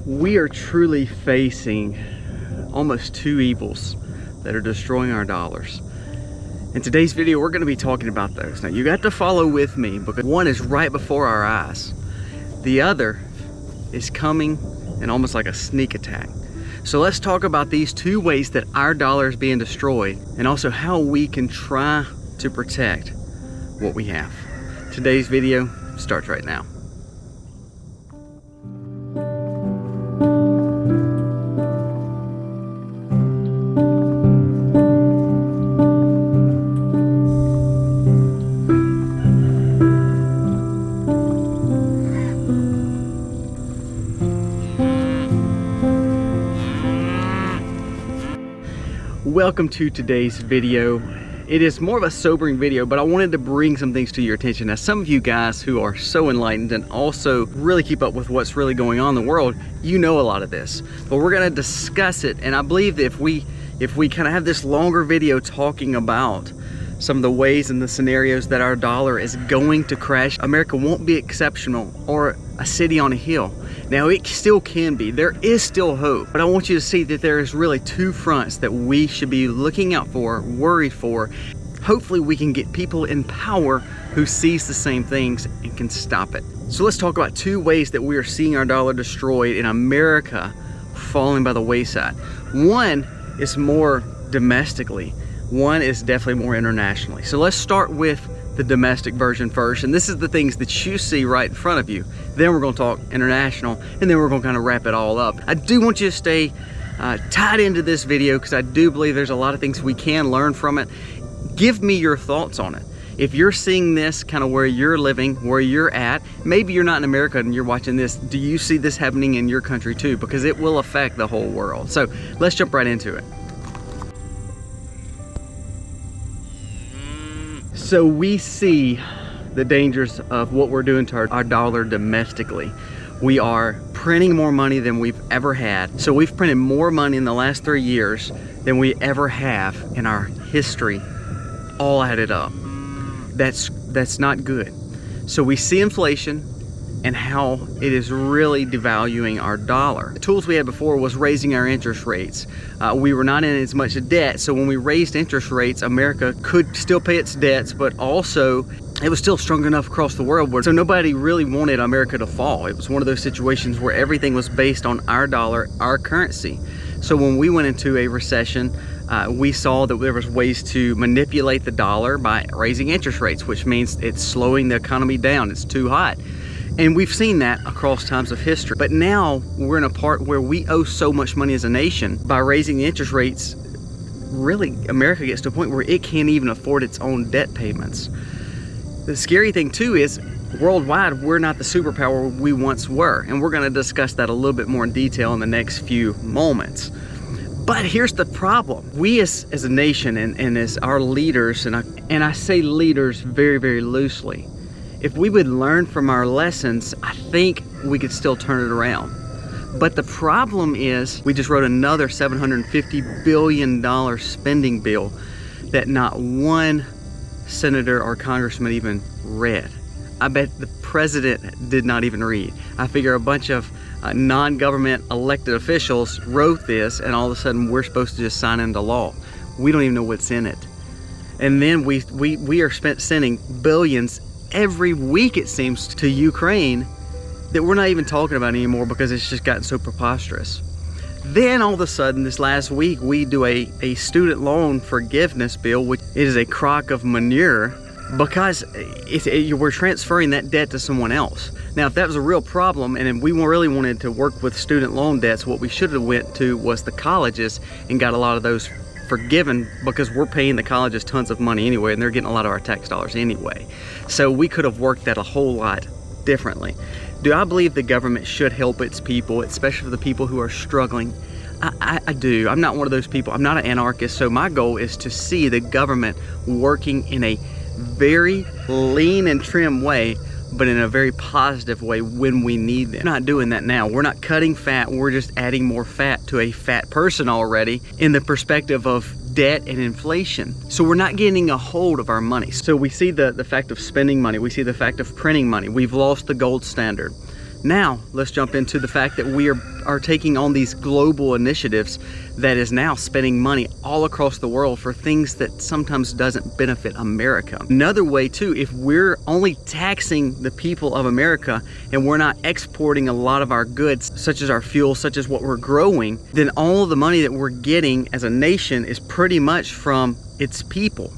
We are truly facing almost two evils that are destroying our dollars. In today's video, we're going to be talking about those. Now, you got to follow with me because one is right before our eyes. The other is coming in almost like a sneak attack. So let's talk about these two ways that our dollar is being destroyed and also how we can try to protect what we have. Today's video starts right now. Welcome to today's video. It is more of a sobering video, but I wanted to bring some things to your attention. Now, some of you guys who are so enlightened and also really keep up with what's really going on in the world, you know a lot of this. But we're gonna discuss it, and I believe that if we kind of have this longer video talking about some of the ways and the scenarios that our dollar is going to crash, America won't be exceptional or a city on a hill. Now, it still can be. There is still hope. But I want you to see that there is really two fronts that we should be looking out for, worried for. Hopefully, we can get people in power who sees the same things and can stop it. So let's talk about two ways that we are seeing our dollar destroyed in America falling by the wayside. One is more domestically. One is definitely more internationally. So let's start with the domestic version first, and this is the things that you see right in front of you. Then we're going to talk international, and then we're going to kind of wrap it all up. I do want you to stay tied into this video because I do believe there's a lot of things we can learn from it. Give me your thoughts on it. If you're seeing this kind of where you're living, where you're at, maybe you're not in America and you're watching this, do you see this happening in your country too? Because it will affect the whole world. So let's jump right into it. So we see the dangers of what we're doing to our dollar domestically. We are printing more money than we've ever had. So we've printed more money in the last 3 years than we ever have in our history, all added up. That's not good. So we see inflation and how it is really devaluing our dollar. The tools we had before was raising our interest rates. We were not in as much debt, so when we raised interest rates, America could still pay its debts, but also it was still strong enough across the world, so nobody really wanted America to fall. It was one of those situations where everything was based on our dollar, our currency. So when we went into a recession, we saw that there was ways to manipulate the dollar by raising interest rates, which means it's slowing the economy down. It's too hot. And we've seen that across times of history. But now we're in a part where we owe so much money as a nation. By raising the interest rates, really, America gets to a point where it can't even afford its own debt payments. The scary thing too is worldwide, we're not the superpower we once were. And we're gonna discuss that a little bit more in detail in the next few moments. But here's the problem. We as a nation and as our leaders, and I say leaders very, very loosely, if we would learn from our lessons, I think we could still turn it around. But the problem is we just wrote another $750 billion spending bill that not one senator or congressman even read. I bet the president did not even read. I figure a bunch of non-government elected officials wrote this, and all of a sudden we're supposed to just sign into law. We don't even know what's in it. And then we are sending billions every week, it seems, to Ukraine that we're not even talking about anymore because it's just gotten so preposterous. Then all of a sudden this last week we do a student loan forgiveness bill, which is a crock of manure because we're transferring that debt to someone else. Now, if that was a real problem and if we really wanted to work with student loan debts, what we should have went to was the colleges and got a lot of those forgiven, because we're paying the colleges tons of money anyway and they're getting a lot of our tax dollars anyway. So we could have worked that a whole lot differently. Do I believe the government should help its people, especially the people who are struggling? I do. I'm not one of those people. I'm not an anarchist, so my goal is to see the government working in a very lean and trim way, but in a very positive way when we need them. We're not doing that now. We're not cutting fat. We're just adding more fat to a fat person already in the perspective of debt and inflation. So we're not getting a hold of our money. So we see the fact of spending money. We see the fact of printing money. We've lost the gold standard. Now, let's jump into the fact that we are taking on these global initiatives that is now spending money all across the world for things that sometimes doesn't benefit America. Another way too, if we're only taxing the people of America and we're not exporting a lot of our goods, such as our fuel, such as what we're growing, then all of the money that we're getting as a nation is pretty much from its people.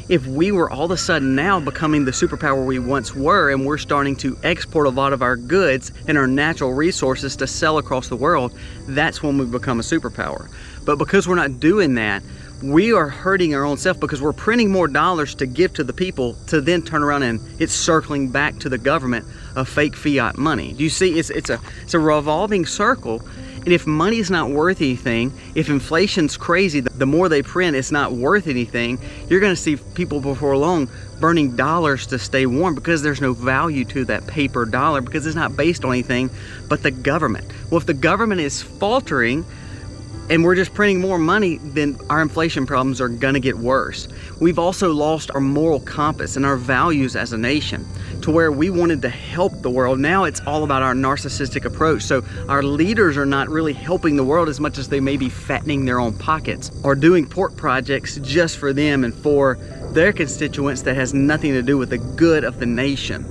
If we were all of a sudden now becoming the superpower we once were, and we're starting to export a lot of our goods and our natural resources to sell across the world, that's when we become a superpower. But because we're not doing that, we are hurting our own self, because we're printing more dollars to give to the people to then turn around and it's circling back to the government of fake fiat money. Do you see? It's a revolving circle. And if money is not worth anything, if inflation's crazy, the more they print, it's not worth anything, you're gonna see people before long burning dollars to stay warm, because there's no value to that paper dollar, because it's not based on anything but the government. Well, if the government is faltering and we're just printing more money, then our inflation problems are gonna get worse. We've also lost our moral compass and our values as a nation, to where we wanted to help the world. Now it's all about our narcissistic approach. So our leaders are not really helping the world as much as they may be fattening their own pockets, or doing pork projects just for them and for their constituents that has nothing to do with the good of the nation.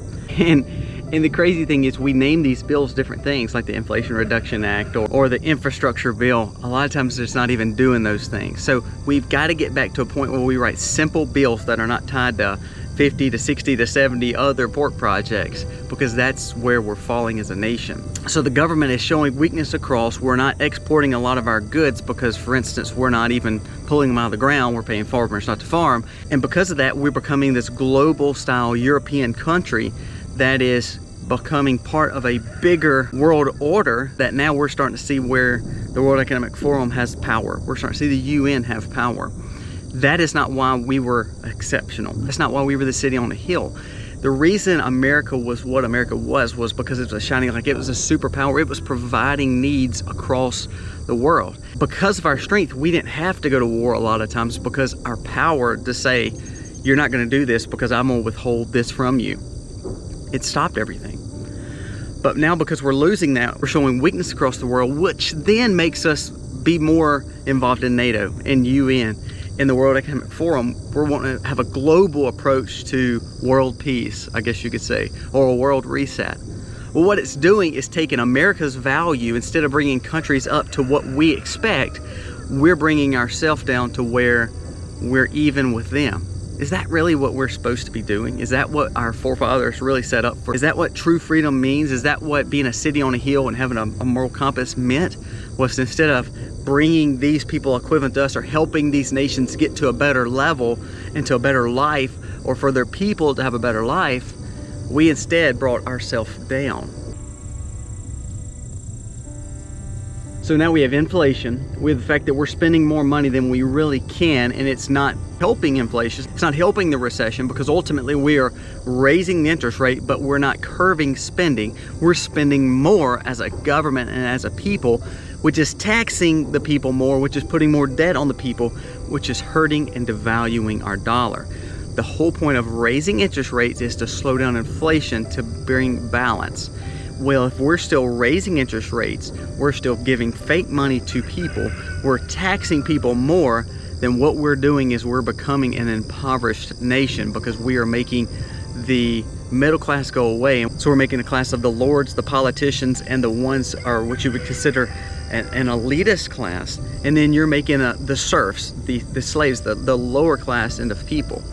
And the crazy thing is, we name these bills different things, like the Inflation Reduction Act or the infrastructure bill. A lot of times it's not even doing those things. So we've got to get back to a point where we write simple bills that are not tied to 50 to 60 to 70 other pork projects, because that's where we're falling as a nation. So the government is showing weakness across. We're not exporting a lot of our goods because, for instance, we're not even pulling them out of the ground. We're paying farmers not to farm. And because of that, we're becoming this global style European country that is becoming part of a bigger world order, that now we're starting to see where the World Economic Forum has power. We're starting to see the UN have power. That is not why we were exceptional. That's not why we were the city on the hill. The reason America was what America was because it was shining like it was a superpower. It was providing needs across the world. Because of our strength, we didn't have to go to war a lot of times, because our power to say, you're not going to do this because I'm going to withhold this from you, it stopped everything. But now, because we're losing that, we're showing weakness across the world, which then makes us be more involved in NATO and UN. In the World Economic Forum, we're wanting to have a global approach to world peace, I guess you could say, or a world reset. Well, what it's doing is taking America's value, instead of bringing countries up to what we expect, we're bringing ourselves down to where we're even with them. Is that really what we're supposed to be doing? Is that what our forefathers really set up for? Is that what true freedom means? Is that what being a city on a hill and having a moral compass meant? Was instead of bringing these people equivalent to us, or helping these nations get to a better level and to a better life, or for their people to have a better life, we instead brought ourselves down. So now we have inflation, we have the fact that we're spending more money than we really can, and it's not helping inflation, it's not helping the recession, because ultimately we are raising the interest rate, but we're not curbing spending. We're spending more as a government and as a people, which is taxing the people more, which is putting more debt on the people, which is hurting and devaluing our dollar. The whole point of raising interest rates is to slow down inflation, to bring balance. Well, if we're still raising interest rates, we're still giving fake money to people, we're taxing people more, then what we're doing is we're becoming an impoverished nation, because we are making the middle class go away. So we're making a class of the lords, the politicians, and the ones are what you would consider an elitist class, and then you're making the serfs, the slaves, the lower class and the people.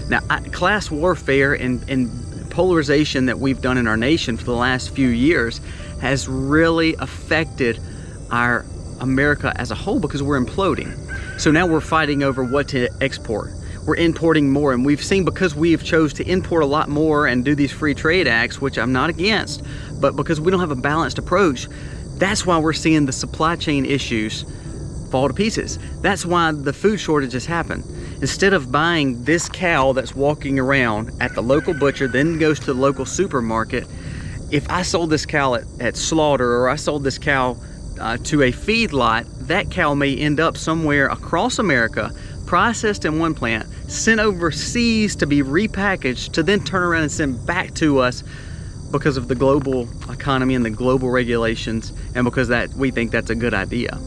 Now, class warfare and polarization that we've done in our nation for the last few years has really affected our America as a whole, because we're imploding. So now we're fighting over what to export. We're importing more, and we've seen, because we've chose to import a lot more and do these free trade acts, which I'm not against, but because we don't have a balanced approach, that's why we're seeing the supply chain issues fall to pieces. That's why the food shortages happen. Instead of buying this cow that's walking around at the local butcher, then goes to the local supermarket, if I sold this cow at slaughter, or I sold this cow to a feedlot, that cow may end up somewhere across America, processed in one plant, sent overseas to be repackaged, to then turn around and send back to us because of the global economy and the global regulations, and because that we think that's a good idea.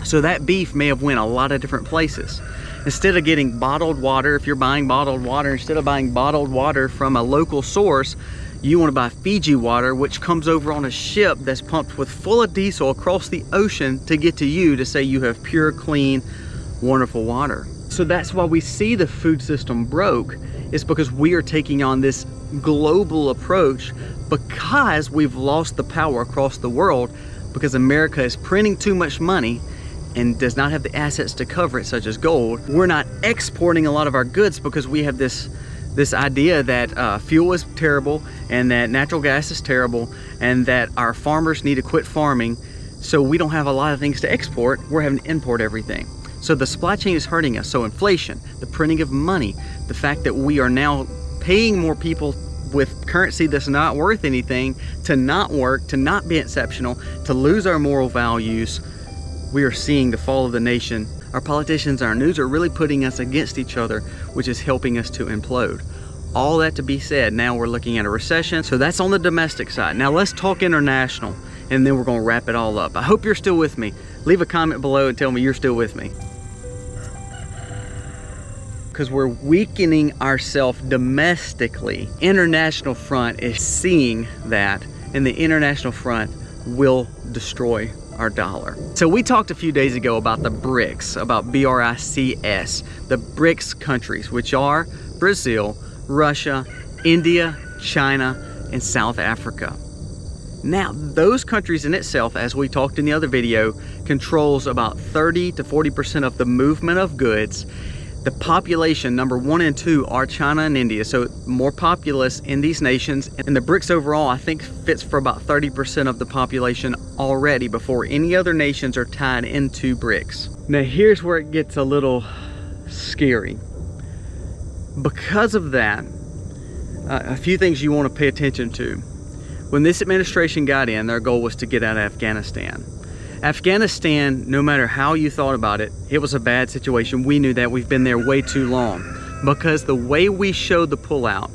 So that beef may have went a lot of different places. Instead of getting bottled water, if you're buying bottled water, instead of buying bottled water from a local source, you want to buy Fiji water, which comes over on a ship that's pumped with full of diesel across the ocean to get to you to say you have pure, clean, wonderful water. So that's why we see the food system broke. It's because we are taking on this global approach because we've lost the power across the world, because America is printing too much money and does not have the assets to cover it, such as gold. We're not exporting a lot of our goods because we have this idea that fuel is terrible and that natural gas is terrible and that our farmers need to quit farming, so we don't have a lot of things to export. We're having to import everything. So the supply chain is hurting us. So inflation, the printing of money, the fact that we are now paying more people with currency that's not worth anything to not work, to not be exceptional, to lose our moral values. We are seeing the fall of the nation. Our politicians, our news are really putting us against each other, which is helping us to implode. All that to be said, now we're looking at a recession. So that's on the domestic side. Now let's talk international, and then we're gonna wrap it all up. I hope you're still with me. Leave a comment below and tell me you're still with me. Because we're weakening ourselves domestically. International front is seeing that, and the international front will destroy our dollar. So we talked a few days ago about the BRICS, about B-R-I-C-S, the BRICS countries, which are Brazil, Russia, India, China, and South Africa. Now, those countries in itself, as we talked in the other video, controls about 30 to 40% of the movement of goods. The population, number 1 and 2, are China and India, so more populous in these nations. And the BRICS overall, I think, fits for about 30% of the population already before any other nations are tied into BRICS. Now, here's where it gets a little scary. Because of that, a few things you want to pay attention to. When this administration got in, their goal was to get out of Afghanistan. Afghanistan, no matter how you thought about it, it was a bad situation. We knew that. We've been there way too long. Because the way we showed the pullout,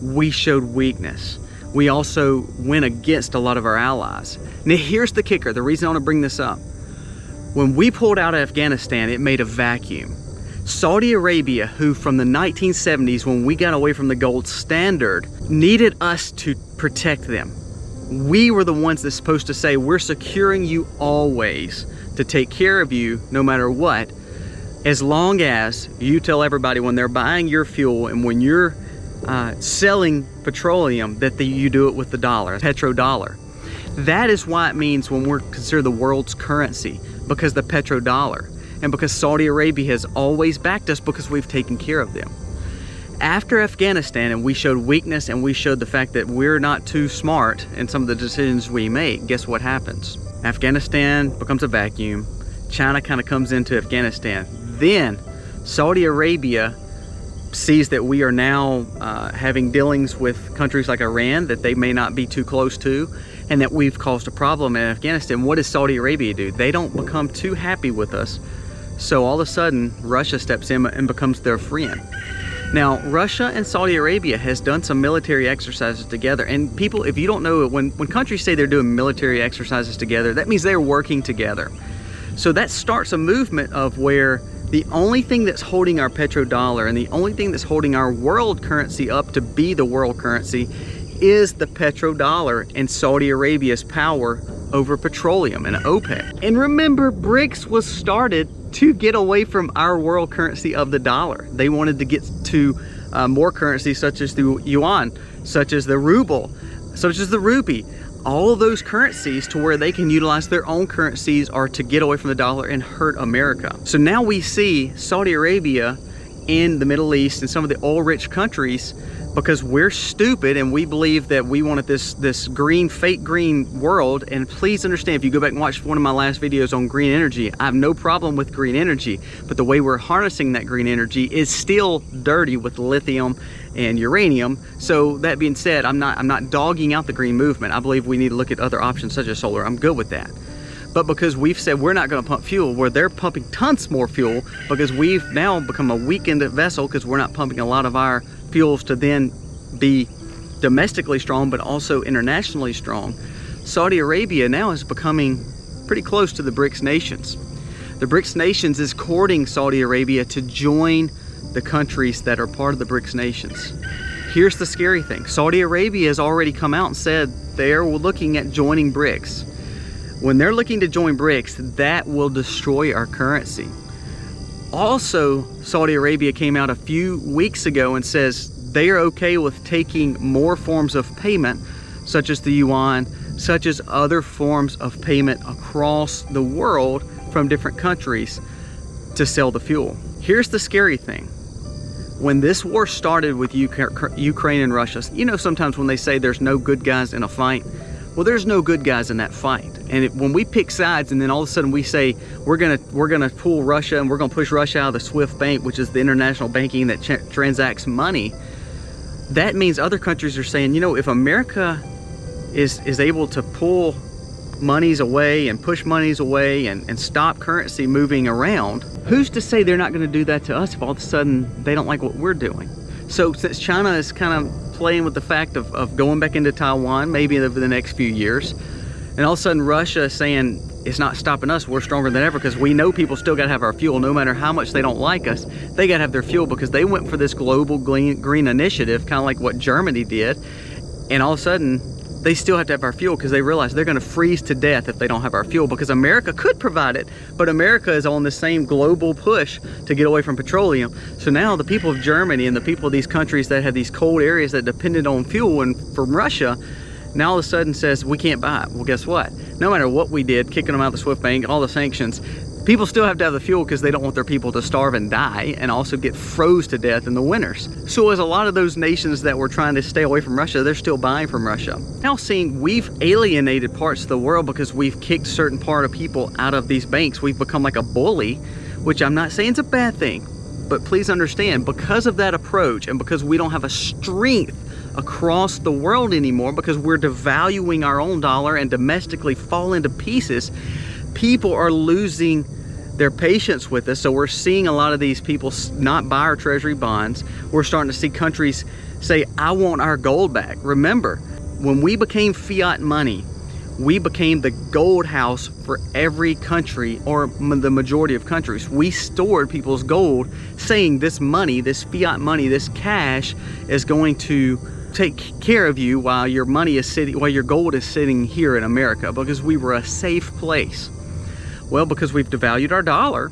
we showed weakness. We also went against a lot of our allies. Now here's the kicker, the reason I want to bring this up. When we pulled out of Afghanistan, it made a vacuum. Saudi Arabia, who from the 1970s, when we got away from the gold standard, needed us to protect them. We were the ones that's supposed to say, we're securing you always, to take care of you no matter what, as long as you tell everybody when they're buying your fuel and when you're selling petroleum that you do it with the dollar, petrodollar. That is why it means when we're considered the world's currency, because the petrodollar, and because Saudi Arabia has always backed us because we've taken care of them. After Afghanistan, and we showed weakness and we showed the fact that we're not too smart in some of the decisions we make, guess what happens? Afghanistan becomes a vacuum. China kind of comes into Afghanistan. Then Saudi Arabia sees that we are now having dealings with countries like Iran that they may not be too close to, and that we've caused a problem in Afghanistan. What does Saudi Arabia do? They don't become too happy with us. So all of a sudden, Russia steps in and becomes their friend. Now, Russia and Saudi Arabia has done some military exercises together. And people, if you don't know, when countries say they're doing military exercises together, that means they're working together. So that starts a movement of where the only thing that's holding our petrodollar and the only thing that's holding our world currency up to be the world currency is the petrodollar and Saudi Arabia's power over petroleum and OPEC. And remember, BRICS was started to get away from our world currency of the dollar. They wanted to get to more currencies such as the yuan, such as the ruble, such as the rupee. All of those currencies to where they can utilize their own currencies or to get away from the dollar and hurt America. So now we see Saudi Arabia in the Middle East and some of the oil-rich countries, because we're stupid and we believe that we wanted this green, fake green world. And please understand, if you go back and watch one of my last videos on green energy, I have no problem with green energy, but the way we're harnessing that green energy is still dirty with lithium and uranium. So that being said, I'm not dogging out the green movement. I believe we need to look at other options such as solar. I'm good with that. But because we've said we're not going to pump fuel, where they're pumping tons more fuel, because we've now become a weakened vessel because we're not pumping a lot of our fuels to then be domestically strong, but also internationally strong, Saudi Arabia now is becoming pretty close to the BRICS nations. The BRICS nations is courting Saudi Arabia to join the countries that are part of the BRICS nations. Here's the scary thing. Saudi Arabia has already come out and said they're looking at joining BRICS. When they're looking to join BRICS, that will destroy our currency. Also, Saudi Arabia came out a few weeks ago and says they are okay with taking more forms of payment, such as the yuan, such as other forms of payment across the world from different countries to sell the fuel. Here's the scary thing. When this war started with Ukraine and Russia, you know, sometimes when they say there's no good guys in a fight, well, there's no good guys in that fight. And when we pick sides and then all of a sudden we say we're gonna pull Russia and we're gonna push Russia out of the SWIFT bank, which is the international banking that transacts money, that means other countries are saying, you know, if America is able to pull monies away and push monies away and stop currency moving around, who's to say they're not going to do that to us if all of a sudden they don't like what we're doing? So since China is kind of playing with the fact of going back into Taiwan maybe over the next few years, and all of a sudden Russia is saying it's not stopping us, we're stronger than ever because we know people still got to have our fuel no matter how much they don't like us. They got to have their fuel because they went for this global green initiative, kind of like what Germany did, and all of a sudden they still have to have our fuel because they realize they're going to freeze to death if they don't have our fuel, because America could provide it, but America is on the same global push to get away from petroleum. So now the people of Germany and the people of these countries that have these cold areas that depended on fuel and from Russia, now all of a sudden says we can't buy it. Well, guess what? No matter what we did, kicking them out of the SWIFT bank, all the sanctions, people still have to have the fuel because they don't want their people to starve and die and also get froze to death in the winters. So as a lot of those nations that were trying to stay away from Russia, they're still buying from Russia. Now seeing we've alienated parts of the world because we've kicked certain part of people out of these banks. We've become like a bully, which I'm not saying it's a bad thing, but please understand, because of that approach and because we don't have a strength across the world anymore, because we're devaluing our own dollar and domestically fall into pieces, people are losing their patience with us. So we're seeing a lot of these people not buy our treasury bonds. We're starting to see countries say, I want our gold back. Remember, when we became fiat money, we became the gold house for every country, or the majority of countries. We stored people's gold, saying this money, this fiat money, this cash is going to take care of you while your money is sitting, while your gold is sitting here in America, because we were a safe place. Well, because we've devalued our dollar,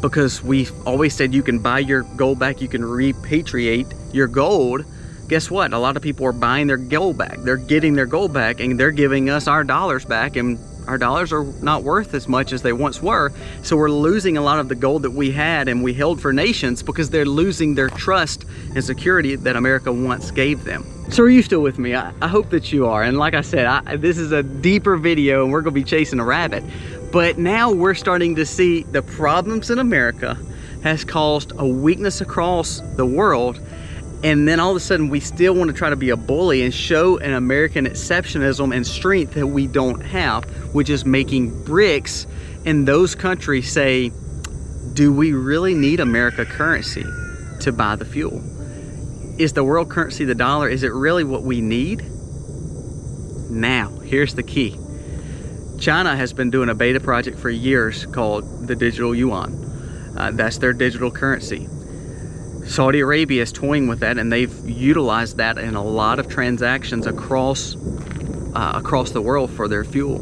because we've always said you can buy your gold back, you can repatriate your gold, guess what? A lot of people are buying their gold back. They're getting their gold back and they're giving us our dollars back, and our dollars are not worth as much as they once were. So we're losing a lot of the gold that we had and we held for nations because they're losing their trust and security that America once gave them. So are you still with me? I hope that you are. And like I said, this is a deeper video and we're gonna be chasing a rabbit. But now we're starting to see the problems in America has caused a weakness across the world. And then all of a sudden we still want to try to be a bully and show an American exceptionalism and strength that we don't have, which is making BRICS and those countries say, do we really need America currency to buy the fuel? Is the world currency the dollar? Is it really what we need? Now, here's the key. China has been doing a beta project for years called the digital yuan. That's their digital currency. Saudi Arabia is toying with that, and they've utilized that in a lot of transactions across the world for their fuel.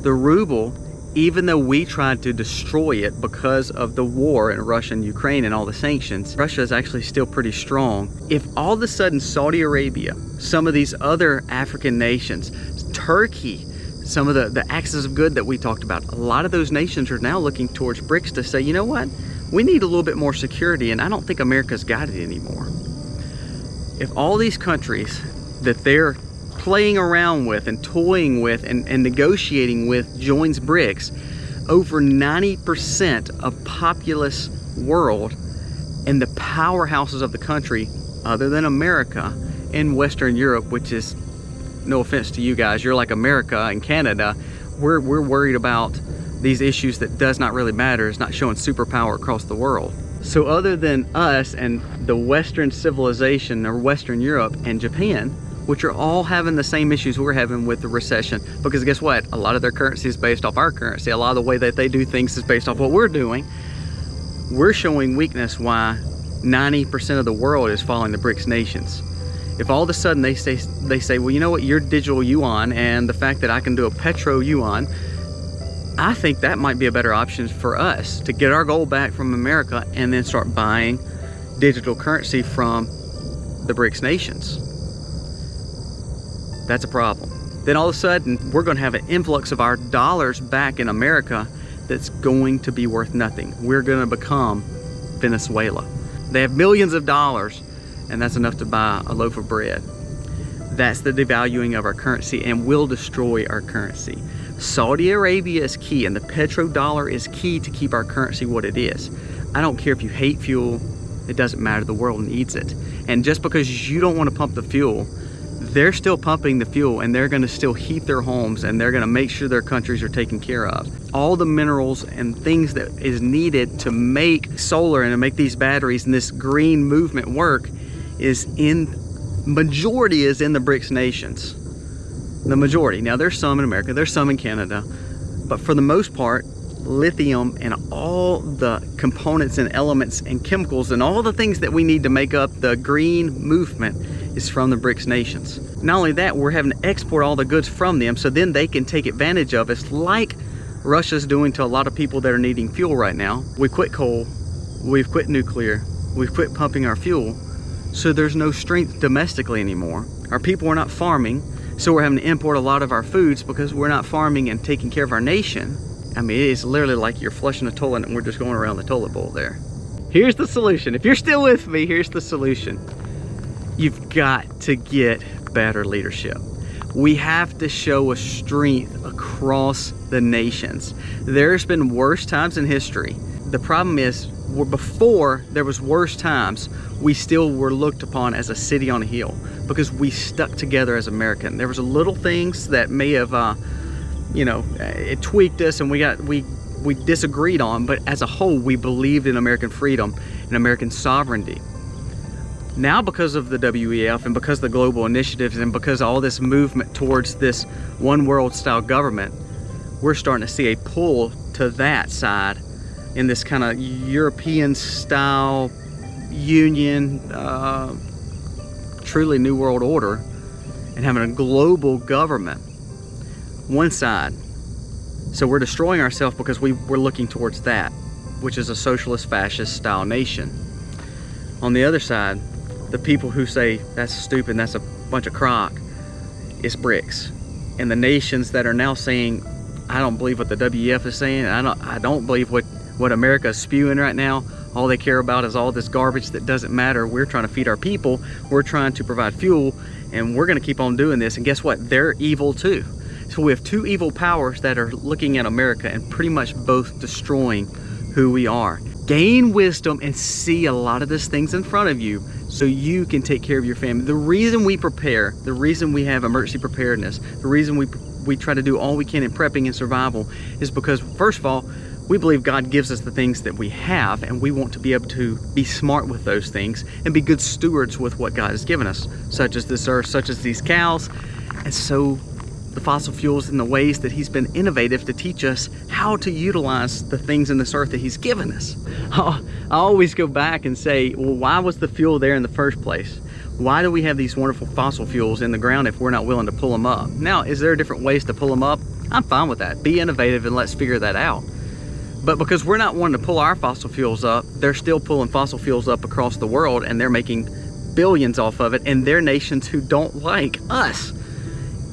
The ruble, even though we tried to destroy it because of the war in Russia and Ukraine and all the sanctions, Russia is actually still pretty strong. If all of a sudden Saudi Arabia, some of these other African nations, Turkey, some of the axes of good that we talked about, a lot of those nations are now looking towards BRICS to say, you know what? We need a little bit more security, and I don't think America's got it anymore. If all these countries that they're playing around with and toying with and negotiating with joins BRICS, over 90% of populous world and the powerhouses of the country, other than America and Western Europe, which is, no offense to you guys, you're like America and Canada, we're worried about these issues that does not really matter. It's not showing superpower across the world. So other than us and the Western civilization, or Western Europe and Japan, which are all having the same issues we're having with the recession, because guess what? A lot of their currency is based off our currency. A lot of the way that they do things is based off what we're doing. We're showing weakness why 90% of the world is following the BRICS nations. If all of a sudden they say, well, you know what, you're digital yuan, and the fact that I can do a petro yuan, I think that might be a better option for us to get our gold back from America and then start buying digital currency from the BRICS nations. That's a problem. Then all of a sudden, we're going to have an influx of our dollars back in America that's going to be worth nothing. We're going to become Venezuela. They have millions of dollars, and that's enough to buy a loaf of bread. That's the devaluing of our currency, and will destroy our currency. Saudi Arabia is key, and the petrodollar is key to keep our currency what it is. I don't care if you hate fuel, it doesn't matter, the world needs it. And just because you don't want to pump the fuel, they're still pumping the fuel, and they're going to still heat their homes, and they're going to make sure their countries are taken care of. All the minerals and things that is needed to make solar and to make these batteries and this green movement work majority is in the BRICS nations. The majority. Now there's some in America, there's some in Canada, but for the most part, lithium and all the components and elements and chemicals and all the things that we need to make up the green movement is from the BRICS nations. Not only that, we're having to export all the goods from them, so then they can take advantage of us, like Russia's doing to a lot of people that are needing fuel right now. We quit coal, we've quit nuclear, we've quit pumping our fuel, so there's no strength domestically anymore. Our people are not farming, so we're having to import a lot of our foods because we're not farming and taking care of our nation. I mean, it is literally like you're flushing a toilet and we're just going around the toilet bowl there. Here's the solution. If you're still with me, here's the solution. You've got to get better leadership. We have to show a strength across the nations. There's been worse times in history. The problem is, before there was worse times, we still were looked upon as a city on a hill because we stuck together as American. There was little things that may have, it tweaked us and we disagreed on, but as a whole, we believed in American freedom and American sovereignty. Now, because of the WEF and because of the global initiatives and because of all this movement towards this one world style government, we're starting to see a pull to that side in this kind of European style union, truly new world order, and having a global government, one side. So we're destroying ourselves because we're looking towards that, which is a socialist fascist style nation. On the other side, the people who say that's stupid, that's a bunch of crock, it's BRICS. And the nations that are now saying, I don't believe what the WEF is saying, I don't believe what America is spewing right now. All they care about is all this garbage that doesn't matter. We're trying to feed our people, we're trying to provide fuel, and we're gonna keep on doing this. And guess what? They're evil too. So we have two evil powers that are looking at America and pretty much both destroying who we are. Gain wisdom and see a lot of these things in front of you so you can take care of your family. The reason we prepare, the reason we have emergency preparedness, the reason we try to do all we can in prepping and survival is because, first of all, we believe God gives us the things that we have, and we want to be able to be smart with those things and be good stewards with what God has given us, such as this earth, such as these cows, and so the fossil fuels in the ways that He's been innovative to teach us how to utilize the things in this earth that He's given us. I always go back and say, well, why was the fuel there in the first place? Why do we have these wonderful fossil fuels in the ground if we're not willing to pull them up? Now, is there different ways to pull them up? I'm fine with that. Be innovative and let's figure that out. But because we're not wanting to pull our fossil fuels up, they're still pulling fossil fuels up across the world, and they're making billions off of it, and they're nations who don't like us.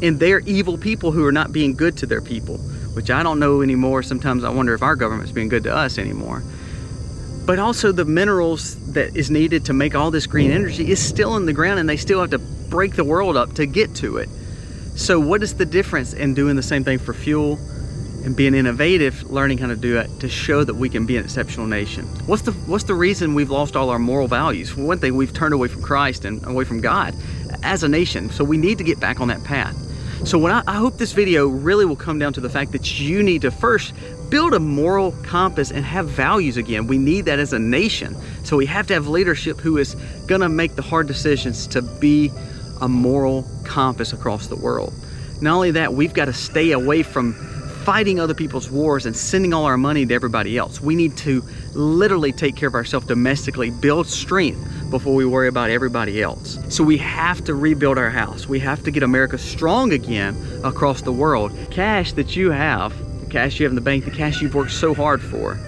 And they're evil people who are not being good to their people, which I don't know anymore. Sometimes I wonder if our government's being good to us anymore. But also the minerals that is needed to make all this green energy is still in the ground, and they still have to break the world up to get to it. So what is the difference in doing the same thing for fuel and being innovative, learning how to do it to show that we can be an exceptional nation? What's the reason we've lost all our moral values? For one thing, we've turned away from Christ and away from God as a nation. So we need to get back on that path. So what I hope this video really will come down to the fact that you need to first build a moral compass and have values again. We need that as a nation. So we have to have leadership who is gonna make the hard decisions to be a moral compass across the world. Not only that, we've got to stay away from fighting other people's wars and sending all our money to everybody else. We need to literally take care of ourselves domestically, build strength before we worry about everybody else. So we have to rebuild our house. We have to get America strong again across the world. Cash that you have, the cash you have in the bank, the cash you've worked so hard for,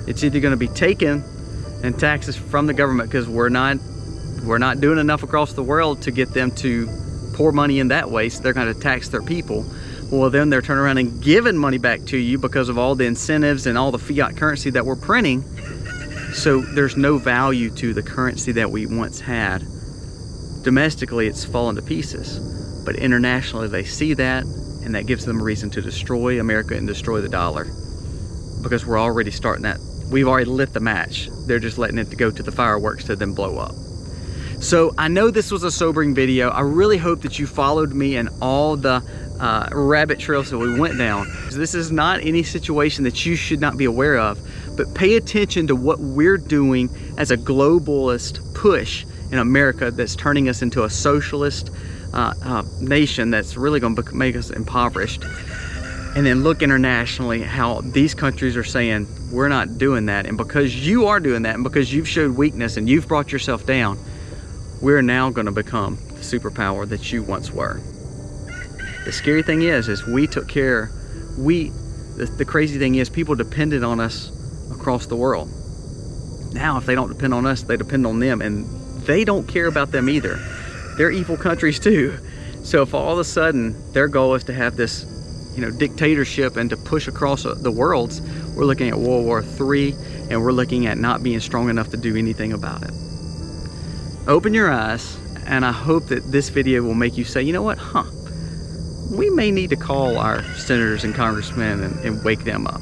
it's either going to be taken in taxes from the government because we're not doing enough across the world to get them to pour money in that way, so they're going to tax their people. Well, then they're turning around and giving money back to you because of all the incentives and all the fiat currency that we're printing. So there's no value to the currency that we once had. Domestically, it's fallen to pieces. But internationally, they see that, and that gives them a reason to destroy America and destroy the dollar. Because we're already starting that. We've already lit the match. They're just letting it go to the fireworks to then blow up. So I know this was a sobering video. I really hope that you followed me in all the rabbit trails that we went down. This is not any situation that you should not be aware of, but pay attention to what we're doing as a globalist push in America that's turning us into a socialist nation that's really going to make us impoverished. And then look internationally how these countries are saying, we're not doing that. And because you are doing that, and because you've showed weakness and you've brought yourself down, we're now going to become the superpower that you once were. The scary thing is we took care, the crazy thing is people depended on us across the world. Now, if they don't depend on us, they depend on them, and they don't care about them either. They're evil countries too. So if all of a sudden their goal is to have this, dictatorship and to push across the worlds, we're looking at World War III, and we're looking at not being strong enough to do anything about it. Open your eyes, and I hope that this video will make you say, you know what, we may need to call our senators and congressmen and wake them up.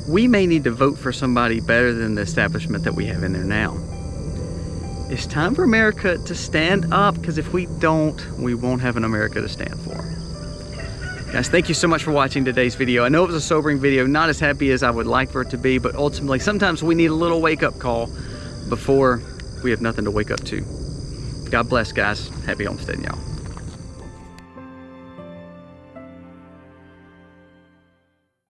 We may need to vote for somebody better than the establishment that we have in there now. It's time for America to stand up, because if we don't, we won't have an America to stand for. Guys, thank you so much for watching today's video. I know it was a sobering video, not as happy as I would like for it to be, but ultimately sometimes we need a little wake-up call before we have nothing to wake up to. God bless, guys. Happy homesteading, y'all.